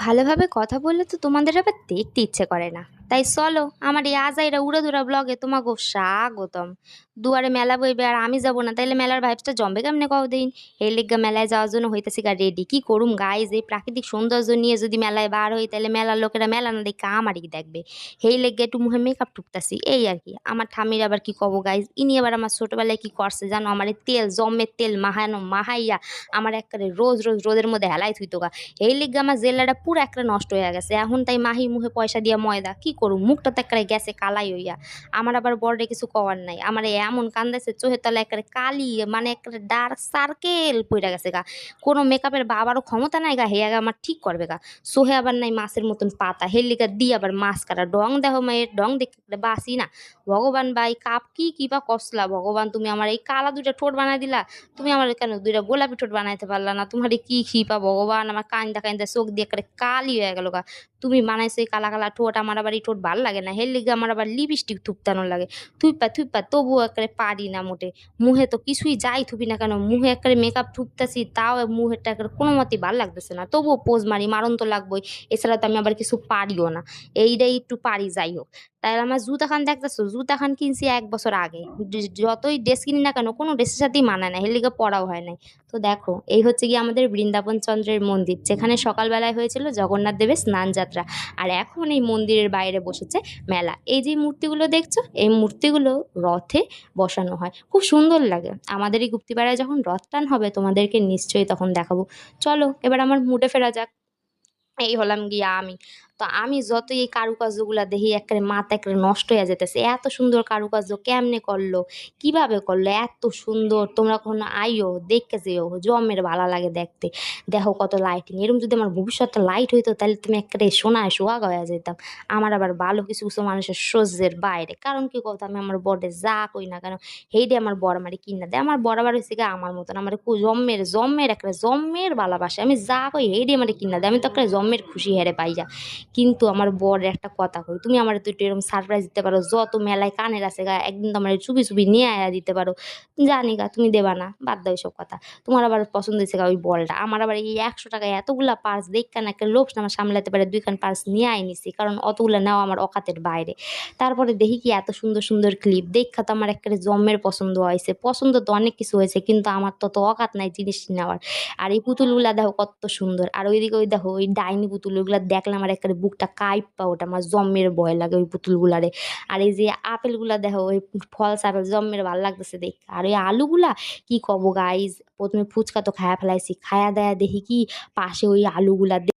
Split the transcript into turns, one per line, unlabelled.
ভালোভাবে কথা বললে তো তোমাদের আবার দেখতে ইচ্ছে করে না। তাই চলো আমার এই আজাইরা উড়াধুরা ব্লগে তোমাকে স্বাগতম। দুয়ারে মেলা বইবে আর আমি যাব না, তাইলে মেলার ভাইবসটা জমবে কেমনে কদিন। এই লিগা মেলায় যাওয়ার জন্য হইতেছি গা রেডি। কি করুম গাইজ, এই প্রাকৃতিক সৌন্দর্য নিয়ে যদি মেলায় বার হই তাহলে মেলার লোকেরা মেলা না দেখে আমারই দেখবে। সেই লেগে একটু মুখে মেকআপ টুকতাছি এই আর কি। আমার ঠামির আবার কি কব গাইজ, ইনি আবার আমার ছোটবেলায় কি করছে জানো, আমার এই তেল জমের তেল মাহানো মাহাইয়া আমার একবারে রোজ রোজ রোদের মধ্যে হেলাই থুইতো গা। এই লিগে আমার জেলাটা পুরো একটা নষ্ট হয়ে গেছে। এখন তাই মাহির মুখে পয়সা দিয়া ময়দা কি করুম, মুখটা তো একটা গেছে কালাই হইয়া। আমার আবার বড়রে কিছু কওয়ার নাই, আমার এমন কান্দাছে চোখের তলে একটা কালি, মানে একটা ডার্ক সার্কেল পইরা গেছে গা। কোনো মেকআপের বাবারও ক্ষমতা নাই গা, হে আগে আমার ঠিক করবে গা। সোহে আবার নাই মাছের মতন পাতা, হের লিগা দিয়ে আবার মাছ কাটা ডং দেখো মায়ের ডং দেখতে বাসি না। ভগবান ভাই কাপ কি বা কসলা ভগবান, তুমি আমার এই কালা দুইটা ঠোঁট বানাই দিলা। তুমি আমার কেন দুইটা গোলাপি ঠোঁট বানাইতে পারলা না? তোমার কি খিপা ভগবান, আমার কান্দা কান্দা চোখ দিয়ে একটা কালি হয়ে গেল গা। তুমি বানাইছো এই কালা কালা ঠোঁট, আমার আবার এই ঠোঁট ভাল লাগে না, হের লিগে আমার আবার লিপস্টিক থুপতানো লাগে। থুইপা থুইপা তবুও একেবারে পারি না মোটে। মুহে তো কিছুই যাই থুবি না কেন, মুহে একেবারে মেকআপ ঠুকতাছি তাও মুহেরটা একেবারে কোনো মতেই ভাল লাগতেছে না, তবুও পোজ মারি, মারণ তো লাগবোই। এছাড়া তো আমি আবার কিছু পারিও না। এইটাই একটু পারি, যাই হোক। তাই আমার জুতা খান দেখতেছো, জুতা খান কিনছি 1 বছর আগে। যতই ড্রেস কিনি না কেন কোনো ড্রেসের সাথেই মানায় না, এর লিগে পরাও হয় নাই। তো দেখো এই হচ্ছে গিয়ে আমাদের বৃন্দাবন চন্দ্রের মন্দির, যেখানে সকালবেলায় হয়েছিল জগন্নাথ দেবের স্নান যাত্রা। আর এখন এই মন্দিরের বাইরে বসেছে মেলা। এই যে মূর্তিগুলো দেখছো, এই মূর্তিগুলো রথে বসানো হয়, খুব সুন্দর লাগে। আমাদের এই গুপ্তিপাড়ায় যখন রথ টান হবে তোমাদেরকে নিশ্চয়ই তখন দেখাবো। চলো এবার আমার মুডে ফেরা যাক। এই হলাম গিয়া আমি। তো আমি যতই এই কারুকার্যগুলা দেখি একেবারে মাথা একেবারে নষ্ট হয়ে যেতেছে। এত সুন্দর কারুকার্য কেমনে করলো, কিভাবে করলো এত সুন্দর। তোমরা কখনো আইও দেখে যেও, জমের ভালো লাগে দেখতে। দেখো কত লাইটিং, এরকম যদি আমার ভবিষ্যৎটা লাইট হইতো তাহলে তুমি একেবারে সোনায় সোহাগা হয়ে যেতাম। আমার আবার ভালো কিছু কিছু মানুষের সহ্যের বাইরে, কারণ কি কথা, আমি আমার বড়ে যা কই না কেন হেইডে আমার বড় আমারে কিনা দেয়। আমার বড় আবার হয়েছে গিয়ে আমার মতন, আমার জম্মের জম্মের একটা জম্মের ভালোবাসে। আমি যা কই হেইডে আমারে কিনা দেয়, আমি তো একটা জম্মের খুশি হেরে পাই যা। কিন্তু আমার বরের একটা কথা কই, তুমি আমার তো একটু এরকম সারপ্রাইজ দিতে পারো, যত মেলায় কানের আছে গা একদিন তো আমার চুপি চুপি নিয়ে আয়া দিতে পারো। জানি গা তুমি দেবা না, বাদ দাও সব কথা। তোমার আবার পছন্দ হয়েছে গা ওই বলটা। আমার আবার এই 100 টাকায় এতগুলা পার্স দেখা না একটা লোভ আমার সামলাতে পারে, 2খান পার্স নিয়ে আই নিছি, কারণ অতগুলো নেওয়া আমার অকাতের বাইরে। তারপরে দেখি কি এত সুন্দর সুন্দর ক্লিপ দেখা তো আমার একেবারে জম্মের পছন্দ হয়েছে। পছন্দ তো অনেক কিছু হয়েছে, কিন্তু আমার তত অকাত নাই জিনিস নেওয়ার। আর এই পুতুলগুলা দেখো কত সুন্দর, আর ওইদিকে ওই দেখো ওই ডাইনি পুতুল, ওইগুলা দেখলে আমার একেবারে বুকটা কাঁইপা ওঠে, আমার জম্মের ভয় লাগে ওই পুতুলগুলারে। আর এই যে আপেলগুলা দেখো, ওই ফলস আপেল জম্মের ভাল লাগতেছে দেখতে। আর ওই আলুগুলা কি কব গাইজ, প্রথমে ফুচকা তো খায়া ফেলাইছি, খায়া দেয়া দেখি কি পাশে ওই আলুগুলা